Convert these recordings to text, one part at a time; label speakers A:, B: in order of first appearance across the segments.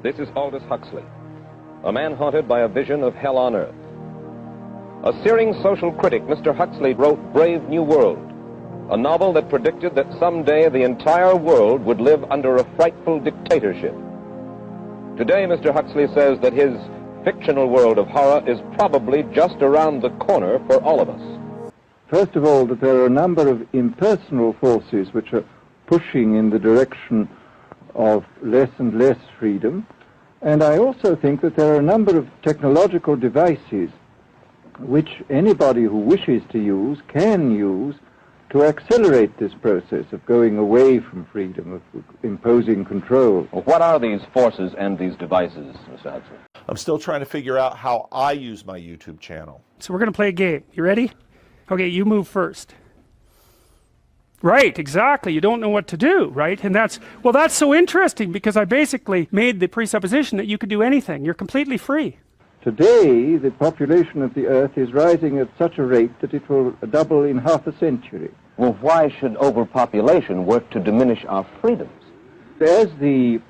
A: This is Aldous Huxley, a man haunted by a vision of hell on earth. A searing social critic, Mr. Huxley wrote Brave New World, a novel that predicted that someday the entire world would live under a frightful dictatorship. Today, Mr. Huxley says that his fictional world of horror is probably just around the corner for all of us.
B: First of all, that there are a number of impersonal forces which are pushing in the direction of less and less freedom. And I also think that there are a number of technological devices which anybody who wishes to use can use to accelerate this process of going away from freedom, of imposing control.
A: Well, what are these forces and these devices, Mr. Huxley?
C: I'm still trying to figure out how I use my YouTube channel.
D: So we're going to play a game. You ready? Okay, you move first. Right, exactly. You don't know what to do, right? And that's so interesting, because I basically made the presupposition that you could do anything. You're completely free.
B: Today, the population of the Earth is rising at such a rate that it will double in half a century.
A: Well, why should overpopulation work to diminish our freedoms?
B: As the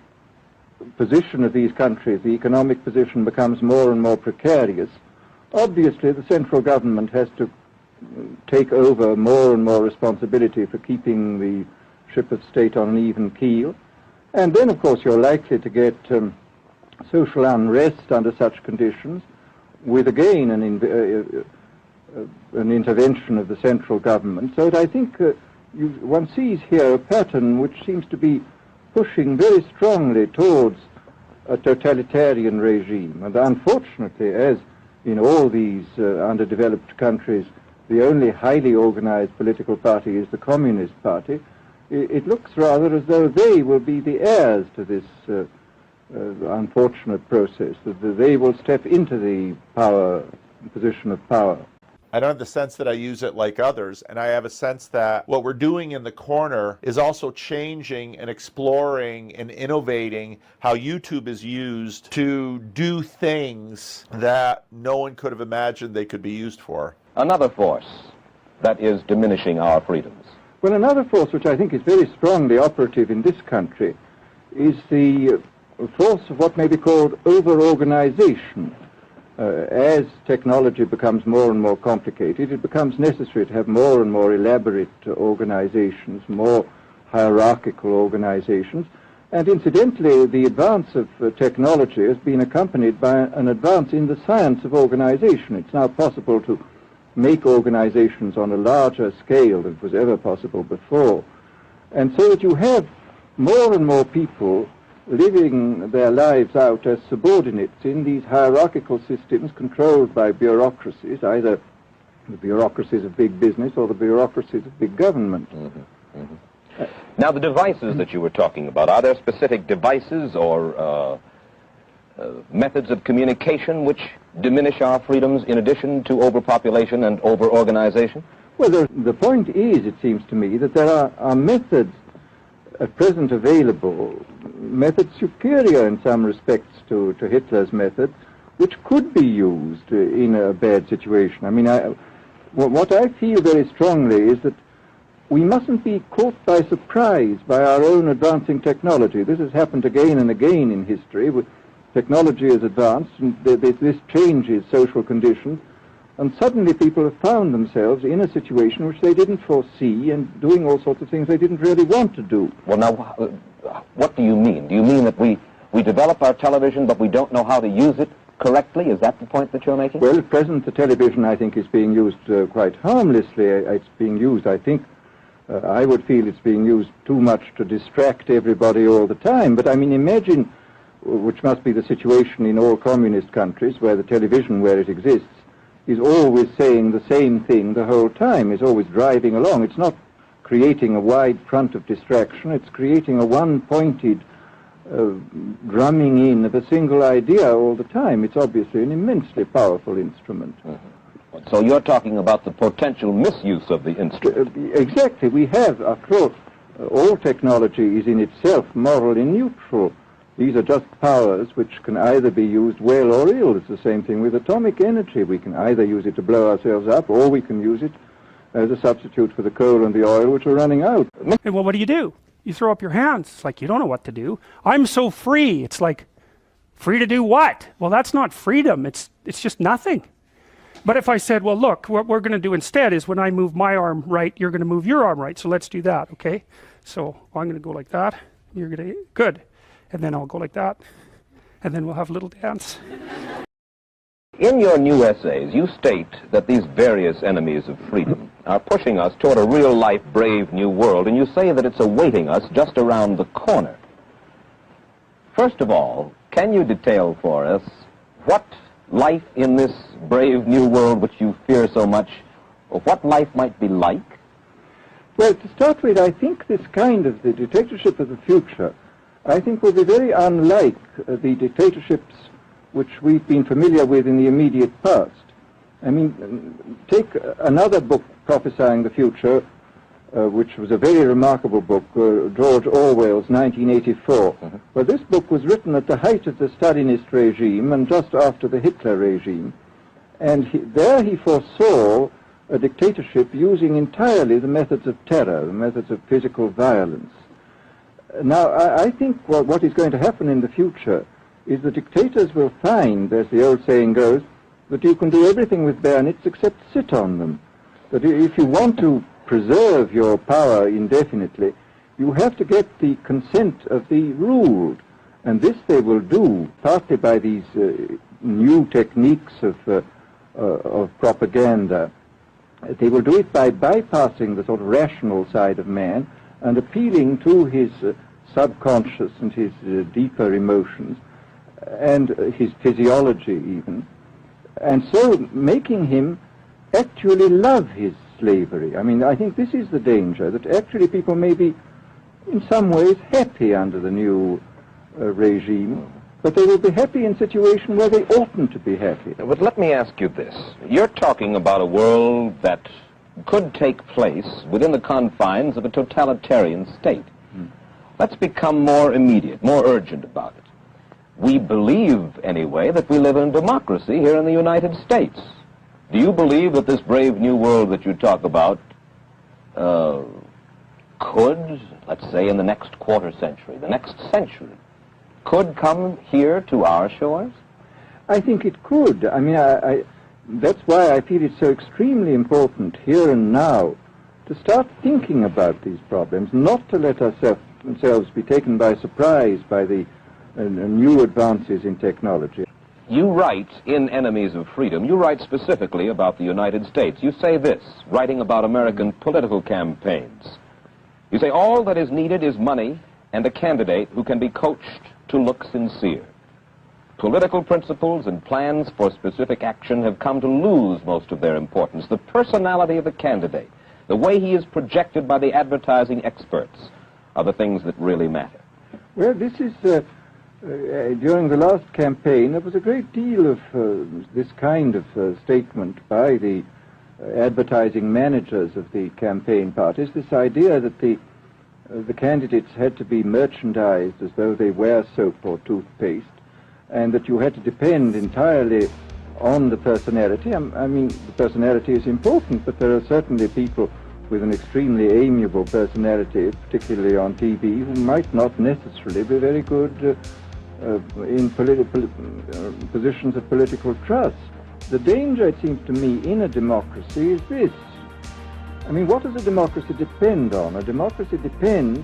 B: position of these countries, the economic position, becomes more and more precarious, obviously the central government has to take over more and more responsibility for keeping the ship of state on an even keel. And then, of course, you're likely to get social unrest under such conditions, with again an intervention of the central government. So that I think one sees here a pattern which seems to be pushing very strongly towards a totalitarian regime. And unfortunately, as in all these underdeveloped countries, the only highly organized political party is the Communist Party, it looks rather as though they will be the heirs to this unfortunate process, that they will step into the position of power.
C: I don't have the sense that I use it like others, and I have a sense that what we're doing in the corner is also changing and exploring and innovating how YouTube is used to do things that no one could have imagined they could be used for.
A: Another force that is diminishing our freedoms.
B: Well, another force which I think is very strongly operative in this country is the force of what may be called over-organization. As technology becomes more and more complicated, it becomes necessary to have more and more elaborate organizations, more hierarchical organizations. And incidentally, the advance of technology has been accompanied by an advance in the science of organization. It's now possible to make organizations on a larger scale than was ever possible before. And so that you have more and more people living their lives out as subordinates in these hierarchical systems controlled by bureaucracies, either the bureaucracies of big business or the bureaucracies of big government.
A: Now, the devices that you were talking about, are there specific devices or methods of communication which diminish our freedoms in addition to overpopulation and over-organization?
B: Well, the point is, it seems to me, that there are methods at present available, methods superior in some respects to Hitler's methods, which could be used in a bad situation. I mean, what I feel very strongly is that we mustn't be caught by surprise by our own advancing technology. This has happened again and again in history. Technology is advanced, and this changes social conditions, and suddenly people have found themselves in a situation which they didn't foresee and doing all sorts of things they didn't really want to do.
A: Well, now, what do you mean? Do you mean that we develop our television, but we don't know how to use it correctly? Is that the point that you're making?
B: Well, at present, the television, I think, is being used quite harmlessly. It's being used, I think, I would feel it's being used too much to distract everybody all the time. But, I mean, imagine, which must be the situation in all communist countries, where the television, where it exists, is always saying the same thing the whole time, is always driving along. It's not creating a wide front of distraction, it's creating a one-pointed drumming in of a single idea all the time. It's obviously an immensely powerful instrument.
A: So you're talking about the potential misuse of the instrument.
B: Exactly. We have, after all technology is in itself morally neutral. These are just powers which can either be used well or ill. It's the same thing with atomic energy. We can either use it to blow ourselves up, or we can use it as a substitute for the coal and the oil which are running out.
D: Well, what do? You throw up your hands. It's like you don't know what to do. I'm so free. It's like, Free to do what? Well, that's not freedom. It's just nothing. But if I said, well, look, what we're going to do instead is when I move my arm right, you're going to move your arm right. So let's do that, okay? So I'm going to go like that. You're going to, good. And then I'll go like that. And then we'll have a little dance.
A: In your new essays, you state that these various enemies of freedom are pushing us toward a real-life, brave new world, and you say that it's awaiting us just around the corner. First of all, can you detail for us what life in this brave new world which you fear so much, or what life might be like?
B: Well, to start with, I think this kind of the dictatorship of the future, I think will be very unlike the dictatorships which we've been familiar with in the immediate past. I mean, take another book prophesying the future, which was a very remarkable book, George Orwell's 1984. Well, this book was written at the height of the Stalinist regime and just after the Hitler regime. And there he foresaw a dictatorship using entirely the methods of terror, the methods of physical violence. Now, I think what is going to happen in the future is the dictators will find, as the old saying goes, that you can do everything with bayonets except sit on them. That if you want to preserve your power indefinitely, you have to get the consent of the ruled. And this they will do partly by these new techniques of propaganda. They will do it by bypassing the sort of rational side of man and appealing to his subconscious and his deeper emotions and his physiology even, and so making him actually love his slavery. I mean, I think this is the danger, that actually people may be in some ways happy under the new regime, but they will be happy in a situation where they oughtn't to be happy.
A: But let me ask you this. You're talking about a world that could take place within the confines of a totalitarian state. Let's become more immediate, more urgent about it. We believe, anyway, that we live in democracy here in the United States. Do you believe that this brave new world that you talk about could, let's say in the next quarter century, the next century, could come here to our shores?
B: I think it could. I mean, that's why I feel it's so extremely important here and now to start thinking about these problems, not to let ourselves be taken by surprise by the new advances in technology.
A: You write in Enemies of Freedom, you write specifically about the United States. You say this, writing about American political campaigns. You say, all that is needed is money and a candidate who can be coached to look sincere. Political principles and plans for specific action have come to lose most of their importance. The personality of the candidate, the way he is projected by the advertising experts, are the things that really matter.
B: Well, this is, during the last campaign, there was a great deal of this kind of statement by the advertising managers of the campaign parties, this idea that the candidates had to be merchandised as though they wear soap or toothpaste, and that you had to depend entirely on the personality. I mean, the personality is important, but there are certainly people with an extremely amiable personality, particularly on TV, who might not necessarily be very good in positions of political trust. The danger, it seems to me, in a democracy is this. I mean, what does a democracy depend on? A democracy depends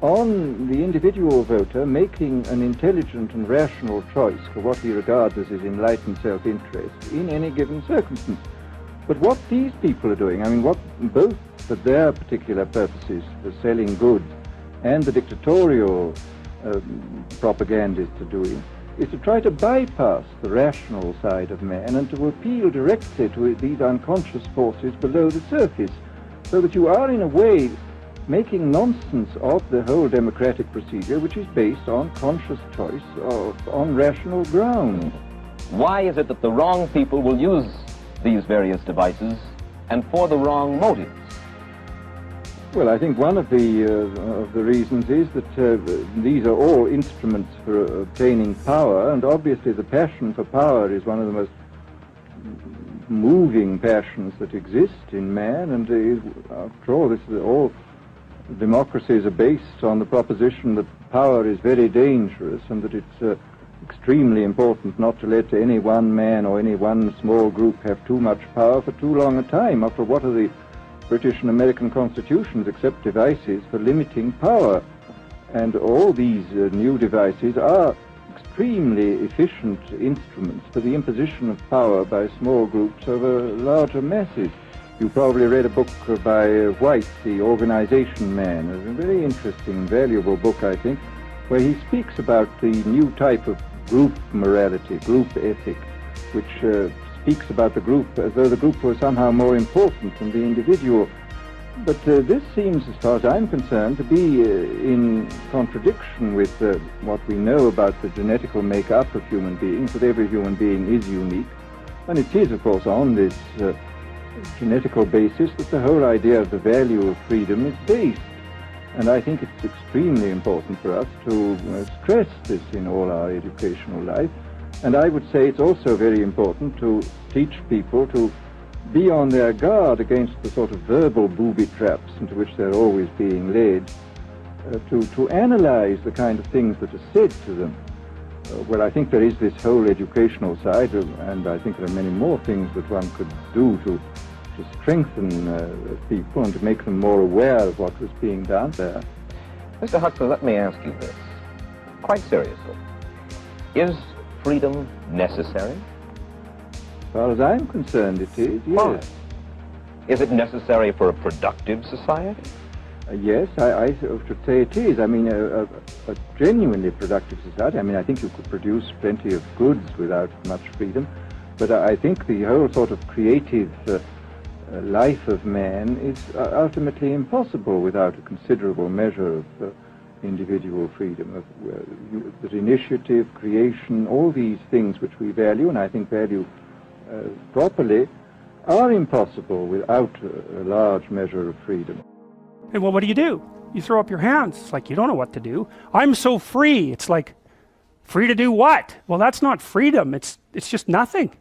B: on the individual voter making an intelligent and rational choice for what he regards as his enlightened self-interest in any given circumstance. But what these people are doing, I mean, what both for their particular purposes for selling goods and the dictatorial propagandists are doing, is to try to bypass the rational side of man and to appeal directly to these unconscious forces below the surface, so that you are in a way making nonsense of the whole democratic procedure, which is based on conscious choice on rational grounds.
A: Why is it that the wrong people will use these various devices and for the wrong motives?
B: Well, I think one of the reasons is that these are all instruments for obtaining power, and obviously the passion for power is one of the most moving passions that exist in man, and after all, all democracies are based on the proposition that power is very dangerous and that it's extremely important not to let any one man or any one small group have too much power for too long a time. After what are the British and American constitutions except devices for limiting power? And all these new devices are extremely efficient instruments for the imposition of power by small groups over larger masses. You probably read a book by White, The Organization Man, a very interesting, valuable book, I think, where he speaks about the new type of group morality, group ethic, which speaks about the group as though the group was somehow more important than the individual. But this seems, as far as I'm concerned, to be in contradiction with what we know about the genetical make-up of human beings, that every human being is unique. And it is, of course, on this genetical basis that the whole idea of the value of freedom is based. And I think it's extremely important for us to stress this in all our educational life. And I would say it's also very important to teach people to be on their guard against the sort of verbal booby traps into which they're always being led, to analyze the kind of things that are said to them. Well, I think there is this whole educational side, and I think there are many more things that one could do to strengthen people and to make them more aware of what was being done there.
A: Mr. Huxley, let me ask you this, quite seriously. Is freedom necessary?
B: As far as I'm concerned, it is, yes.
A: Why? Is it necessary for a productive society?
B: Yes, I should say it is. I mean, a genuinely productive society. I mean, I think you could produce plenty of goods without much freedom, but I think the whole sort of creative life of man is ultimately impossible without a considerable measure of individual freedom, that initiative, creation, all these things which we value, and I think value properly, are impossible without a large measure of freedom.
D: And well, what do? You throw up your hands. It's like you don't know what to do. I'm so free. It's like, free to do what? Well, that's not freedom. It's just nothing.